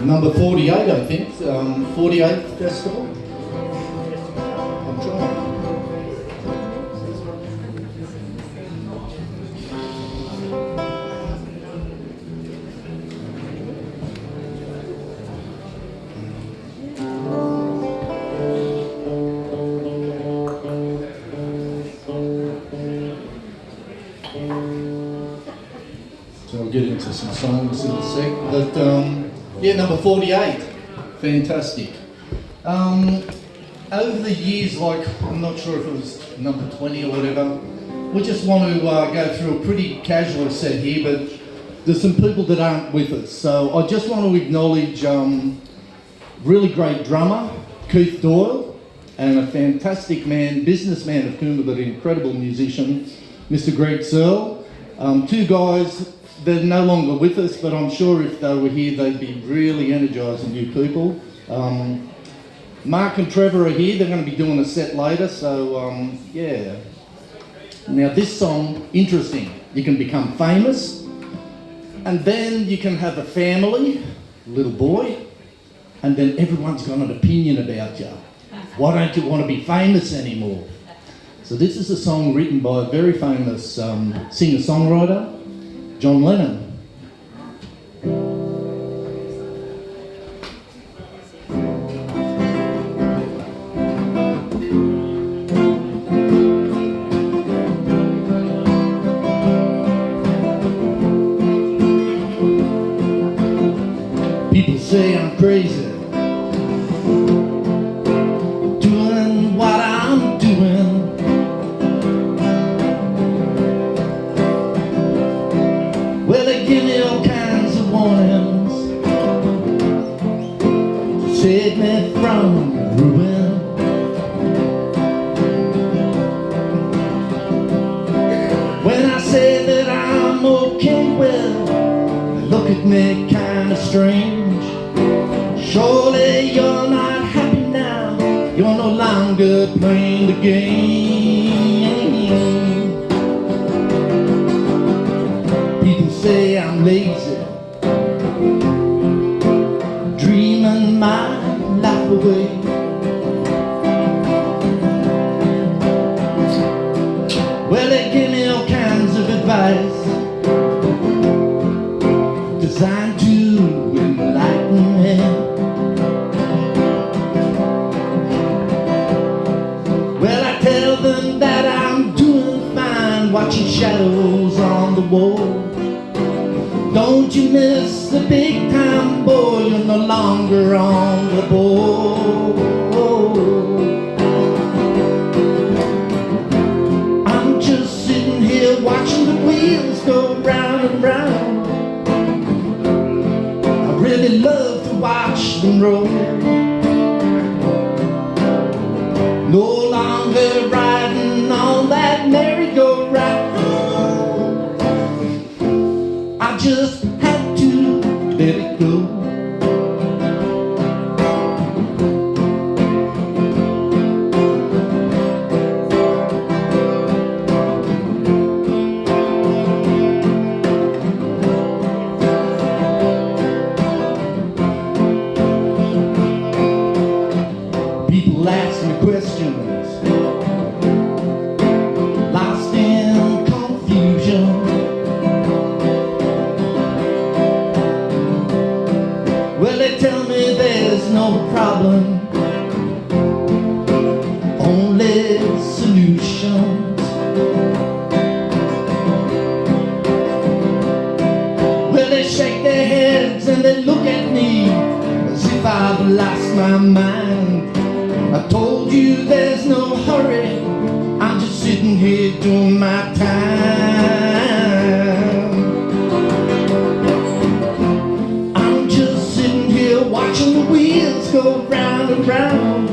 Number 48, I think. 48th festival. I'm trying. So I'll get into some songs in a sec. But yeah, number 48. Fantastic. Over the years, like, I'm not sure if it was number 20 or whatever, we just want to go through a pretty casual set here, but there's some people that aren't with us. So I just want to acknowledge really great drummer, Keith Doyle, and a fantastic man, businessman of Coombe, but an incredible musician, Mr. Greg Searle. Two guys, they're no longer with us, but I'm sure if they were here, they'd be really energising you people. Mark and Trevor are here. They're going to be doing a set later, so yeah. Now this song, interesting. You can become famous, and then you can have a family, little boy, and then everyone's got an opinion about you. Why don't you want to be famous anymore? So this is a song written by a very famous singer-songwriter, John Lennon. People say I'm crazy, doing what I'm doing. Well, they give me all kinds of warnings to save me from ruin. When I say that I'm okay, well, they look at me kind of strange. Surely you're not happy now, you're no longer playing the game. People say I'm lazy, dreaming my life away. Well, they give me all kinds of advice designed to enlighten me. Well, I tell them that I'm doing fine, watching shadows on the wall. Don't you miss the big time, boy, you're no longer on the board. I'm just sitting here watching the wheels go round and round. I really love to watch them roll. No longer riding on that merry-go-round. I just had to let it go. People ask me questions, lost in confusion. Well, they tell me there's no problem, only solutions. Well, they shake their heads and they look at me as if I've lost my mind. I told you there's no hurry, I'm just sitting here doing my time. I'm just sitting here watching the wheels go round and round.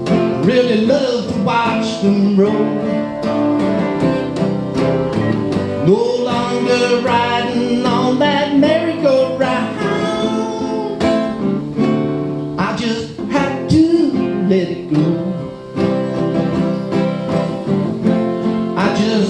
I really love to watch them roll. No longer riding on that merry-go-round. I just let it go. I just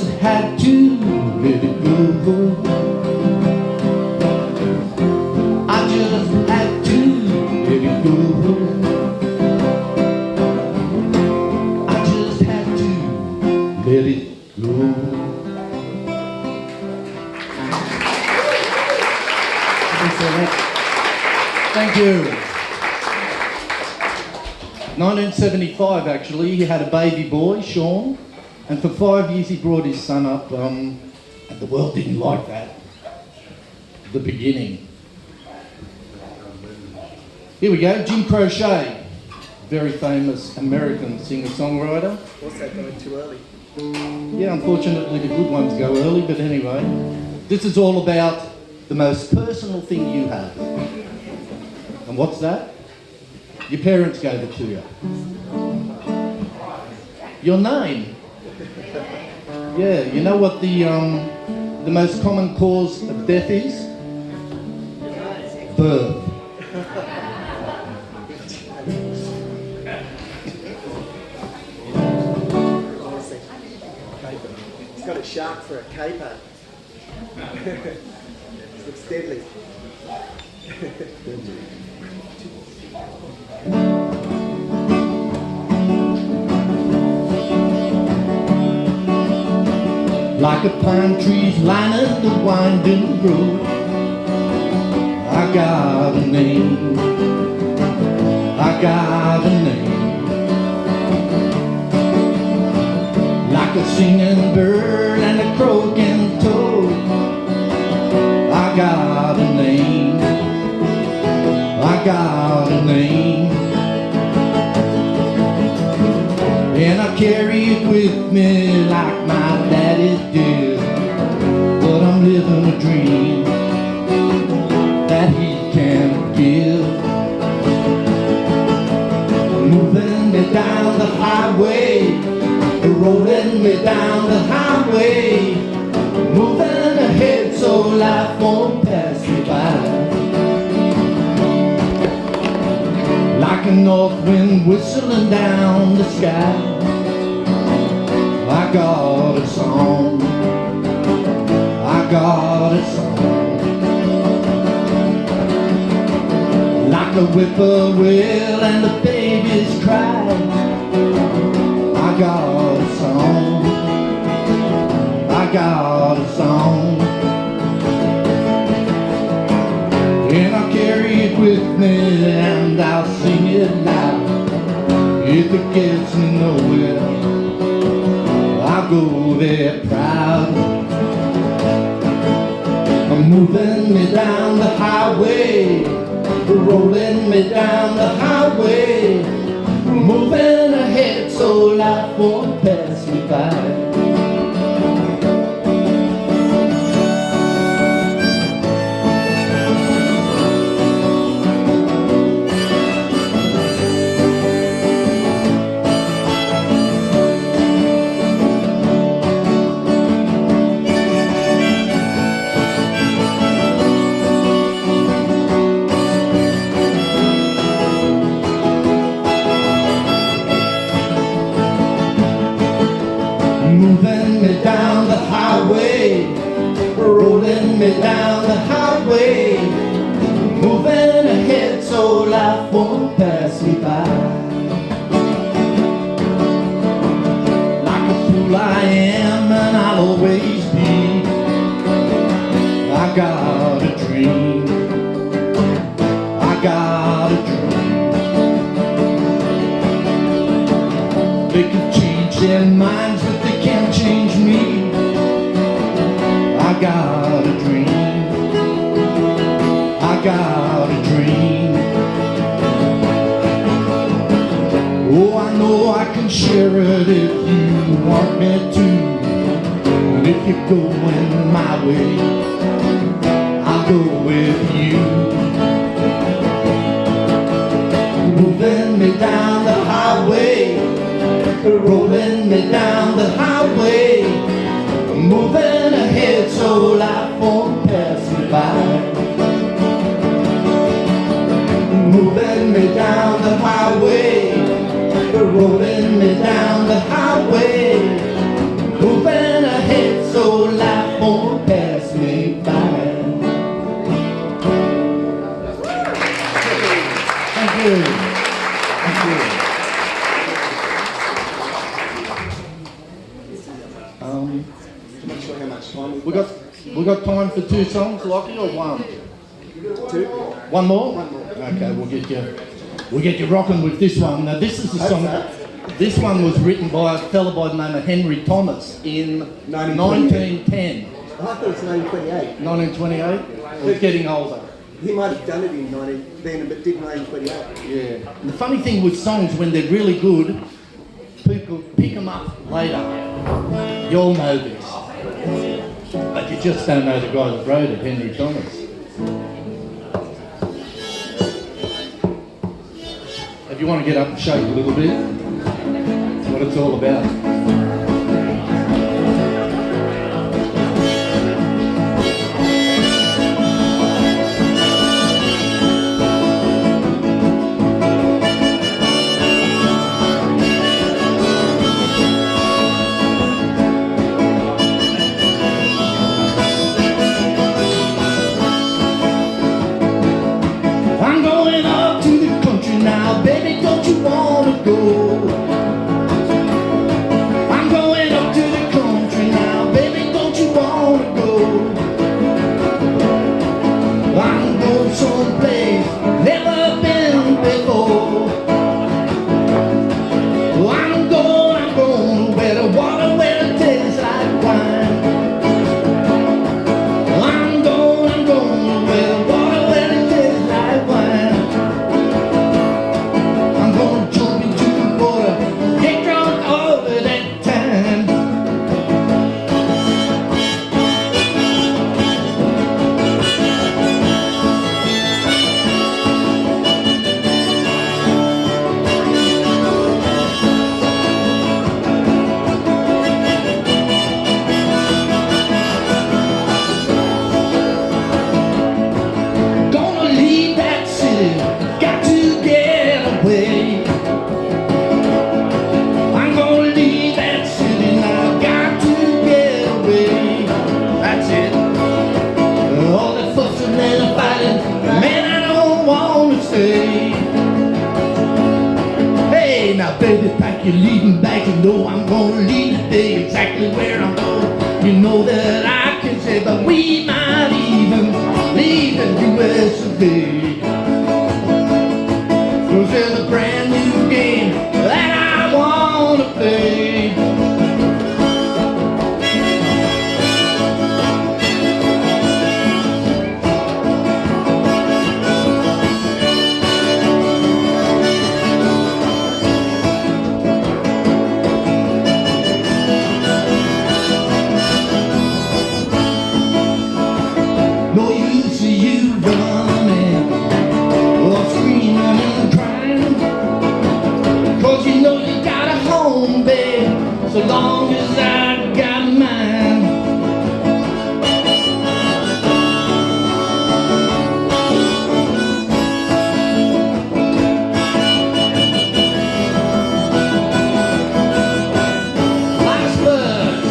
Thank you. 1975, actually, he had a baby boy, Sean, and for 5 years he brought his son up, and the world didn't like that. The beginning. Here we go, Jim Croce, very famous American singer-songwriter. What's that going too early? Yeah, unfortunately the good ones go early, but anyway. This is all about the most personal thing you have. And what's that? Your parents gave it to you. Your name. Yeah, you know what the most common cause of death is? Birth. He's got a shark for a caper. It looks deadly. Like a pine tree's lining the winding road, I got a name, I got a name. Like a singing bird and a croaking toad, I got a name, I got a name. And I carry it with me like my daddy did. But I'm living a dream that he can't give. Moving me down the highway, rolling me down the highway, moving ahead so life won't pass me by. Like a north wind whistling down the sky, I got a song, I got a song. Like a whippoorwill and the babies cry, I got a song, I got a song. And I'll carry it with me and I'll sing it loud. If it gets me nowhere, I'll go there proud. I'm moving me down the highway, rolling me down the highway, moving ahead so life won't pass me by. Moving me down the highway, rolling me down the highway, moving ahead so life won't pass me by. Like a fool I am and I'll always be, I got a dream, I got a dream. They can change their minds, they can't change me. I got a dream, I got a dream. Oh, I know I can share it if you want me to. And if you're going my way, I'll go with you. Moving me down the highway, rolling me down the highway, moving ahead so life won't pass me by. Moving me down the highway, rolling me down the highway, moving ahead so life won't pass me by. Thank you. Thank you. I'm not sure how much time We got time for 2 songs, Lockie, or one? Two. One more? One more. Okay, we'll get you rocking with this one. Now this is a song. This one was written by a fella by the name of Henry Thomas in 1910. I thought it was 1928. 1928? We're getting older. He might have done it in 19 then, but did 1928. Yeah. And the funny thing with songs, when they're really good, people pick them up later. You all know this. But you just don't know the guy that wrote it, Henry Thomas. If you want to get up and shake a little bit, that's what it's all about. I'm going up to the country now, baby, don't you wanna go? I'm going up to the country now, baby, don't you wanna go? I'm going someplace never been before. I'm going where the water, where it tastes like wine. I'm going where the water, where it tastes like wine. I'm gonna jump into the water, get drunk all of that time. Gonna leave that city, got to get away. I'm gonna leave that city now, got to get away. That's it. All that fussing and the fighting, man, I don't wanna stay. Hey, now baby, pack your leaving bag. You know I'm gonna leave today, exactly where I'm going. You know that I can say, but we might even leave the US today. 'Cause there's a brand new game that I wanna play. No use of you running or screaming and crying, 'cause you know you got a home, babe, so long as I got mine. Last words.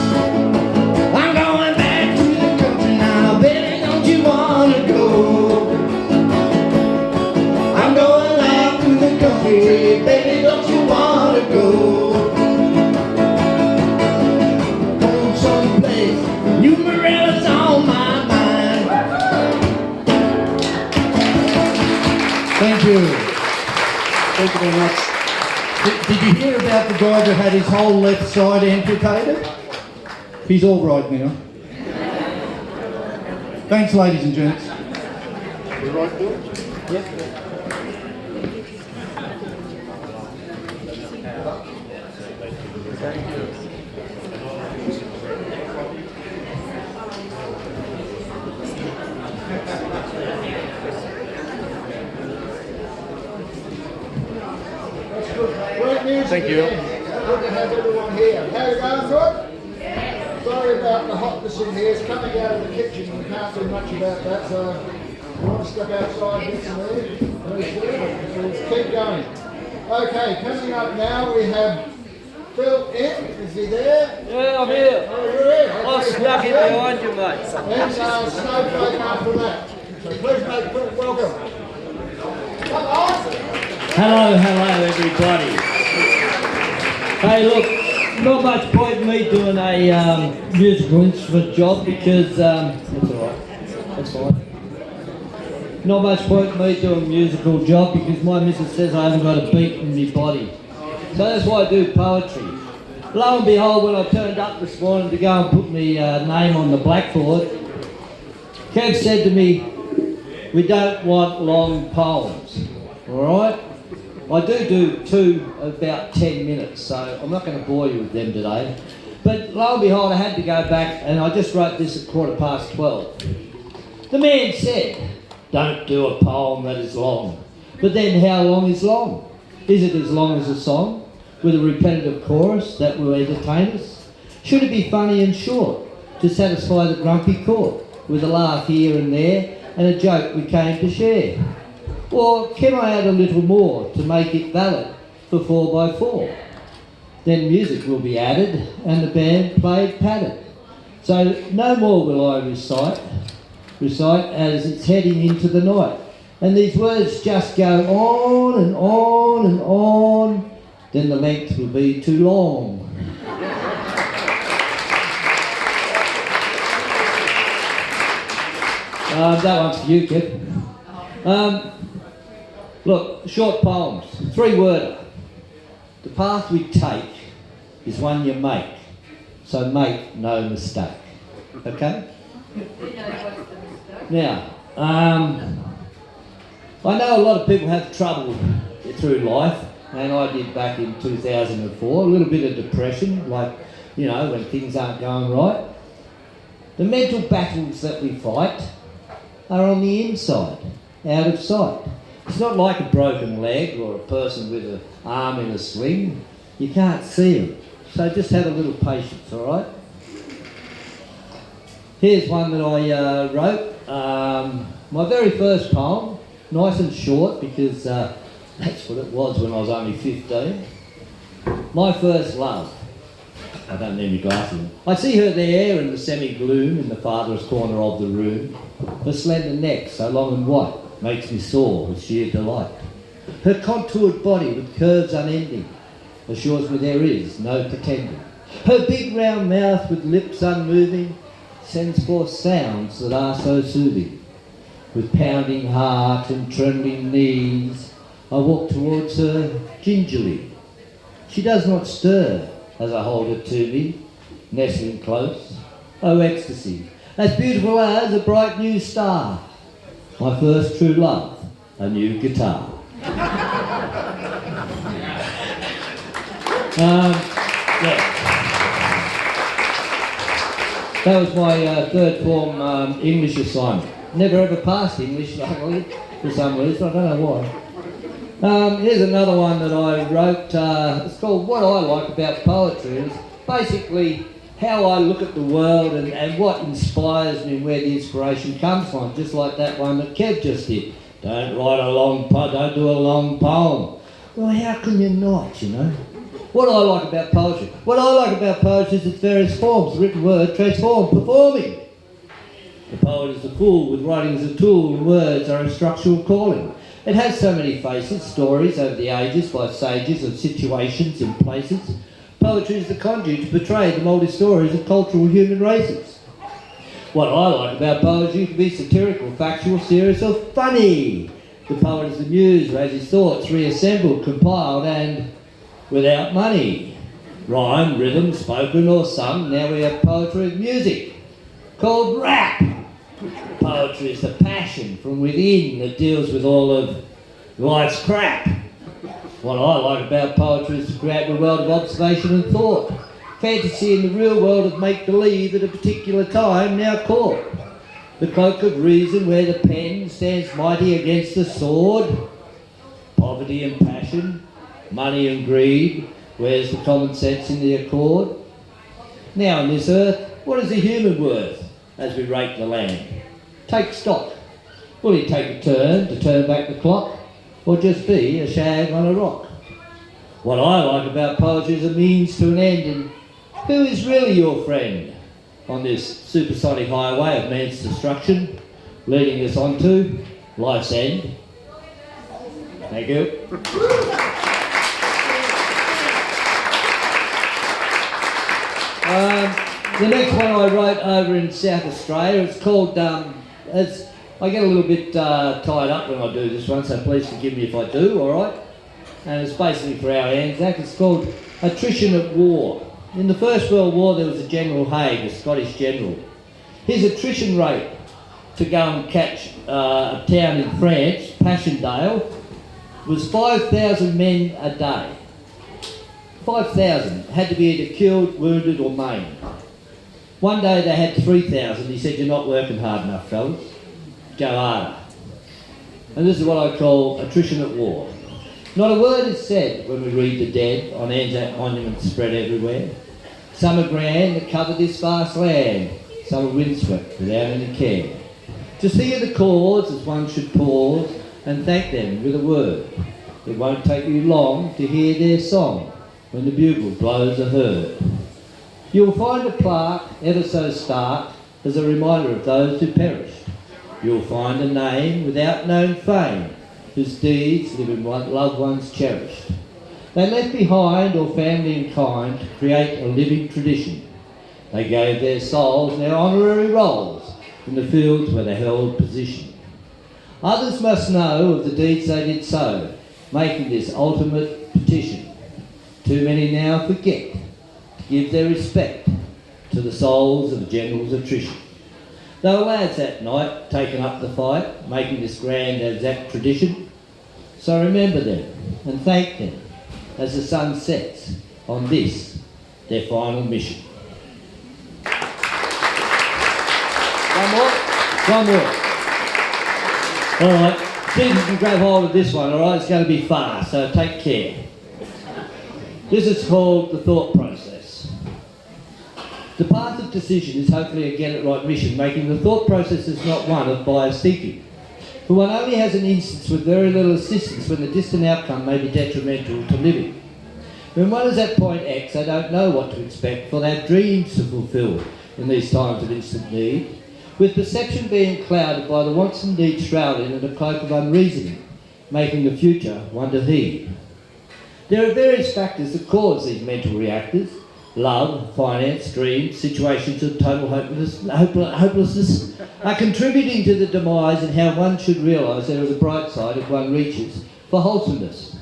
I'm going back to the country now, baby, don't you wanna go? I'm going up to the country, baby, don't you wanna go? Going someplace, Numerella's on my mind. Thank you. Thank you very much. Did you hear about the guy that had his whole left side amputated? He's all right now. Thanks, ladies and gents. You right, Bill? Yep. Great news. Thank you. Good to have everyone here. How you going, good? Sorry about the hotness in here. It's coming out of the kitchen. We can't do much about that. So you want to step outside, get some air. Please do. So let's keep going. Okay, coming up now we have Phil in. Is he there? Yeah, I'm here. Oh, you're here. I Okay, snuck in fantastic. behind you, mate. And Snowflake after that. So please make Phil welcome. Come on. Hello, everybody. Hey, look, not much point in me doing a musical instrument job because that's all right. That's fine. not much point in me doing a musical job because my missus says I haven't got a beat in my body. So that's why I do poetry. Lo and behold, when I turned up this morning to go and put my name on the blackboard, Kev said to me, we don't want long poems, all right? I do two about 10 minutes, so I'm not going to bore you with them today. But lo and behold, I had to go back and I just wrote this at 12:15. The man said, don't do a poem that is long. But then how long is long? Is it as long as a song, with a repetitive chorus that will entertain us? Should it be funny and short, to satisfy the grumpy court, with a laugh here and there, and a joke we came to share? Or can I add a little more to make it valid for 4x4? Then music will be added and the band played padded. So no more will I recite as it's heading into the night. And these words just go on and on and on, then the length will be too long. That one's for you, Kev. Look, short poems, 3-worder. The path we take is one you make, so make no mistake. Okay? Now, I know a lot of people have trouble through life, and I did back in 2004, a little bit of depression, like, you know, when things aren't going right. The mental battles that we fight are on the inside, out of sight. It's not like a broken leg or a person with an arm in a sling. You can't see them. So just have a little patience, all right? Here's one that I wrote. My very first poem, nice and short because that's what it was when I was only 15. My first love. I don't need my glasses. I see her there in the semi-gloom in the farthest corner of the room. Her slender neck, so long and white, makes me soar with sheer delight. Her contoured body with curves unending assures me there is no pretending. Her big round mouth with lips unmoving sends forth sounds that are so soothing. With pounding heart and trembling knees, I walk towards her gingerly. She does not stir as I hold her to me, nestling close. Oh, ecstasy, as beautiful as a bright new star. My first true love, a new guitar. Yeah. That was my third form English assignment. Never ever passed English, luckily, for some reason, I don't know why. Here's another one that I wrote. It's called What I Like About Poetry. It's basically how I look at the world and what inspires me and where the inspiration comes from, just like that one that Kev just did. Don't do a long poem. Well, how can you not, you know? What I like about poetry? What I like about poetry is its various forms, written word, transformed, performing. The poet is a fool with writing as a tool, and words are a structural calling. It has so many faces, stories over the ages by sages of situations and places. Poetry is the conduit to portray the multi-stories of cultural human races. What I like about poetry can be satirical, factual, serious or funny. The poet is the muse, raises thoughts, reassembled, compiled and without money. Rhyme, rhythm, spoken or sung, now we have poetry of music, called rap. Poetry is the passion from within that deals with all of life's crap. What I like about poetry is to create a world of observation and thought. Fantasy in the real world of make-believe at a particular time now caught. The cloak of reason where the pen stands mighty against the sword. Poverty and passion, money and greed, where's the common sense in the accord? Now on this earth, what is a human worth as we rate the land? Take stock. Will he take a turn to turn back the clock, or just be a shag on a rock? What I like about poetry is a means to an end, and who is really your friend on this supersonic highway of man's destruction, leading us on to life's end? Thank you. The next one I wrote over in South Australia, it's called, I get a little bit tied up when I do this one, so please forgive me if I do, alright? And it's basically for our Anzac. It's called Attrition at War. In the First World War there was a General Haig, a Scottish general. His attrition rate to go and catch a town in France, Passchendaele, was 5,000 men a day. 5,000 had to be either killed, wounded or maimed. One day they had 3,000. He said, "You're not working hard enough, fellas. Go harder." And this is what I call attrition at war. Not a word is said when we read the dead on Anzac monuments spread everywhere. Some are grand that cover this vast land. Some are windswept without any care. Just think of the cause as one should pause and thank them with a word. It won't take you long to hear their song when the bugle blows are heard. You'll find a plaque ever so stark as a reminder of those who perished. You'll find a name without known fame, whose deeds live in loved ones cherished. They left behind all family and kind to create a living tradition. They gave their souls their honorary roles in the fields where they held position. Others must know of the deeds they did so, making this ultimate petition. Too many now forget to give their respect to the souls of generals' attrition. They were lads that night, taking up the fight, making this grand Anzac tradition. So remember them and thank them as the sun sets on this, their final mission. One more. Alright, see if you can grab hold of this one, alright? It's going to be fast, so take care. This is called the thought process. The path of decision is hopefully a get-it-right mission, making the thought process is not one of biased thinking. For one only has an instance with very little assistance when the distant outcome may be detrimental to living. When one is at point X, they don't know what to expect, for they have dreams to fulfil in these times of instant need, with perception being clouded by the wants and needs shrouded in a cloak of unreasoning, making the future one to heed. There are various factors that cause these mental reactors: love, finance, dreams, situations of total hopelessness are contributing to the demise, and how one should realise there is a bright side if one reaches for wholesomeness.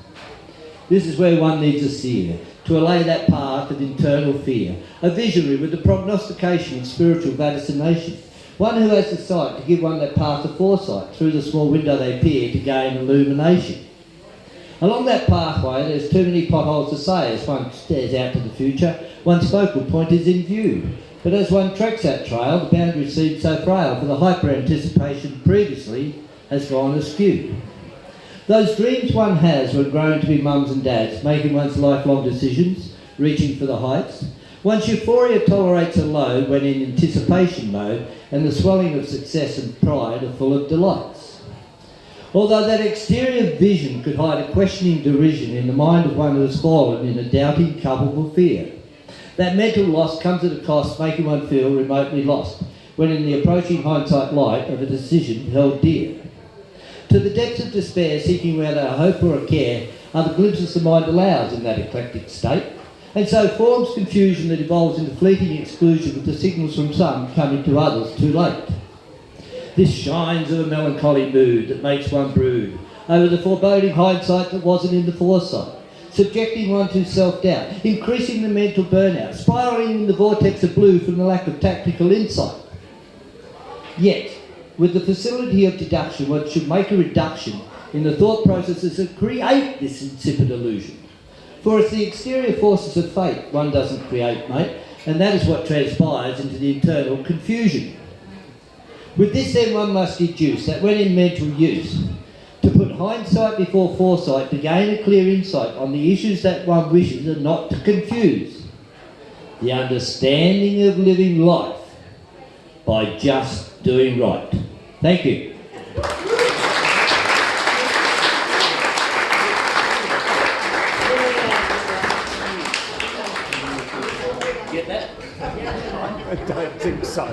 This is where one needs a seer to allay that path of internal fear, a visionary with the prognostication of spiritual vaticination, one who has the sight to give one that path of foresight through the small window they peer to gain illumination. Along that pathway there's too many potholes to say as one stares out to the future. One's focal point is in view, but as one treks that trail, the boundaries seem so frail, for the hyper-anticipation previously has gone askew. Those dreams one has when growing to be mums and dads, making one's lifelong decisions, reaching for the heights. One's euphoria tolerates a load when in anticipation mode, and the swelling of success and pride are full of delights. Although that exterior vision could hide a questioning derision in the mind of one who has fallen in a doubting, culpable fear. That mental loss comes at a cost, making one feel remotely lost, when in the approaching hindsight light of a decision held dear. To the depths of despair, seeking whether a hope or a care are the glimpses the mind allows in that eclectic state, and so forms confusion that evolves into fleeting exclusion with the signals from some coming to others too late. This shines of a melancholy mood that makes one brood over the foreboding hindsight that wasn't in the foresight, subjecting one to self-doubt, increasing the mental burnout, spiralling in the vortex of blue from the lack of tactical insight. Yet, with the facility of deduction, one should make a reduction in the thought processes that create this insipid illusion. For it's the exterior forces of fate one doesn't create, mate, and that is what transpires into the internal confusion. With this then one must deduce that when in mental use, to put hindsight before foresight to gain a clear insight on the issues that one wishes and not to confuse. The understanding of living life by just doing right. Thank you. Get that? I don't think so.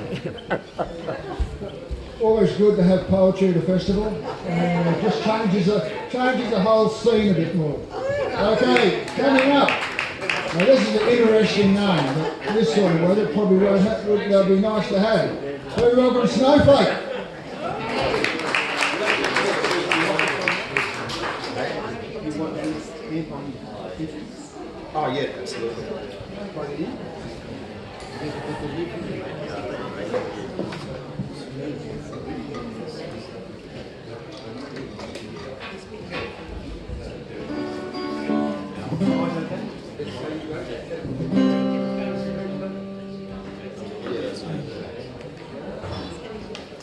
Always good to have poetry at a festival. It just changes the whole scene a bit more. Okay, coming up. Now this is an interesting name, but this sort of weather probably they'll be nice to have. So we welcome Snowflake. Oh yeah, absolutely.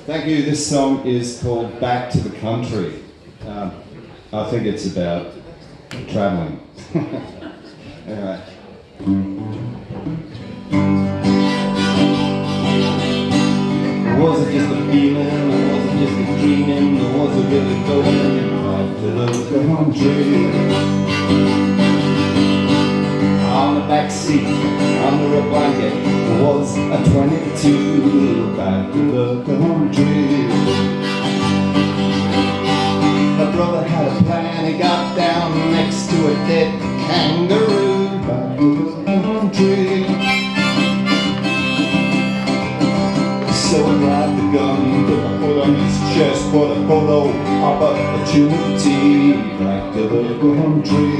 Thank you. This song is called Back to the Country. I think it's about travelling. Anyway. Was it just a feeling, or was it just a dreaming, or was it really going back to the country? On the back seat, under a blanket, was a 22, back to the country. My brother had a plan, he got down next to a dead kangaroo, back to the country. So I grabbed the gun, put my foot on his chest, put a photo of opportunity, back to the country.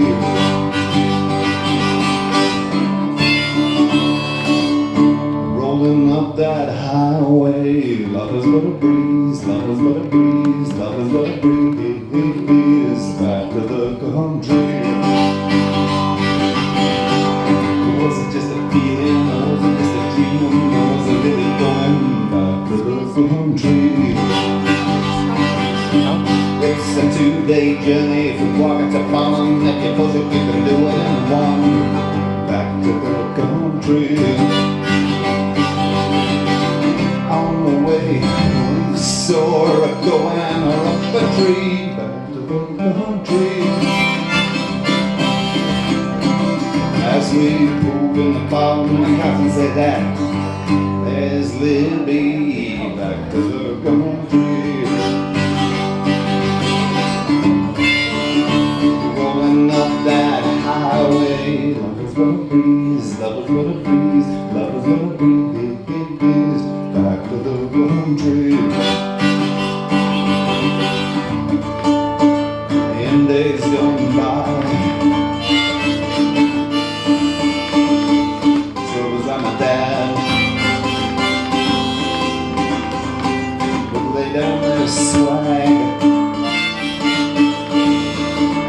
Rolling up that highway, lovers but a breeze, lovers but a breeze, lovers but a breeze, back to the country. Was it just a feeling, or was it just a dream, or was it really going back to the country? It's a 2-day journey from Quagga to Farnham, if you push it, you can do it in one, back to the country. On the way, we saw a goanna up a tree, back to the country. As we pulled in the barn, my cousin said, "Dad, there's Libby, back to the country." Rolling up that highway, lovers gonna breeze, lovers gonna breeze, lovers gonna breeze, back to the country. In days gone by, so was I my dad. Would lay down their swag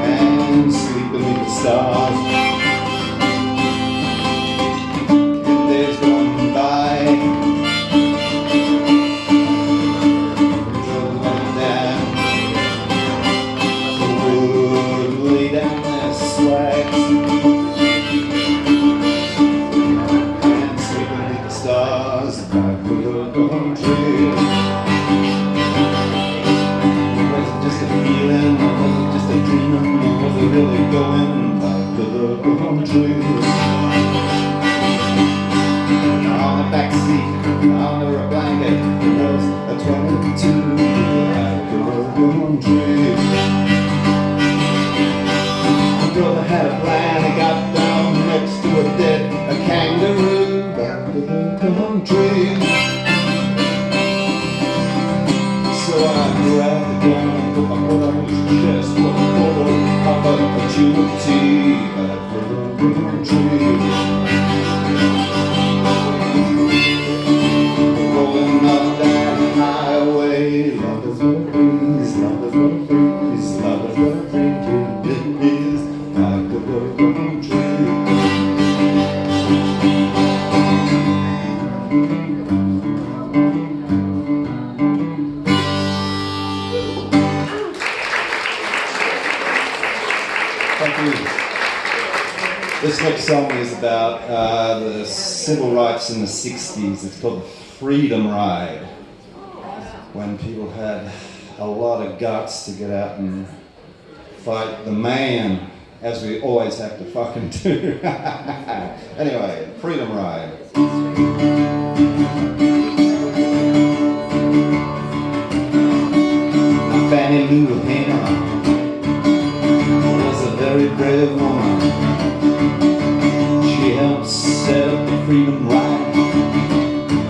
and sleep beneath the stars. In days gone by, really going back to the country. On the back seat, under a blanket, there was a 22, back to the country. My brother had a plan, he got down next to a dead kangaroo, back to the country. So I grabbed the gun, put my foot on his chest, put a photo of opportunity, back to the country. Rolling up that highway, lovers gonna breeze, lovers gonna breeze, lovers gonna breeze, back to the country. This next song is about the civil rights in the 60s. It's called the Freedom Ride. When people had a lot of guts to get out and fight the man, as we always have to fucking do. Anyway, Freedom Ride. Fannie Lou Hanna was a very brave woman. She helped set up the Freedom Ride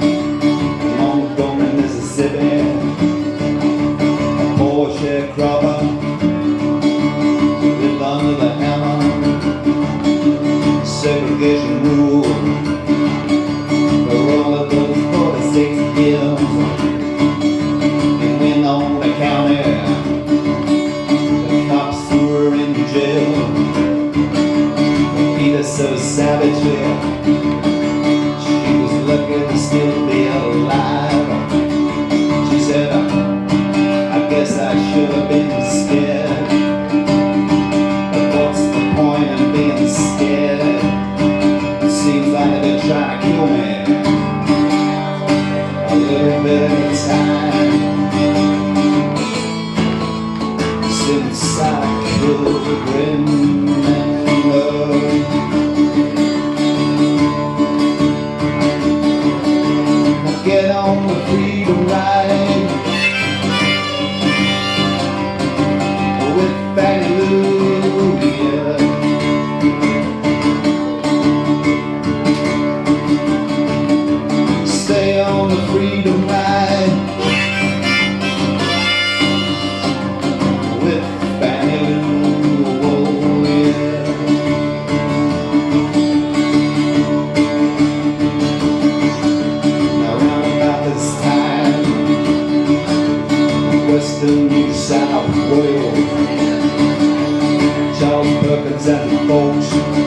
in Montgomery, Mississippi. A poor sharecropper lived under the hammer. and went on the counter. The cops threw her in jail, beat her so savagely. She was lucky to still be alive. She said, I guess I should have been scared. But what's the point in being scared? It seems like they're trying to kill me. A little bit at a time, since I could remember. Get on the freedom ride with Hallelujah. Stay on the freedom ride with Hallelujah. Now round about this time, Western New South Wales, Charles Perkins and the folks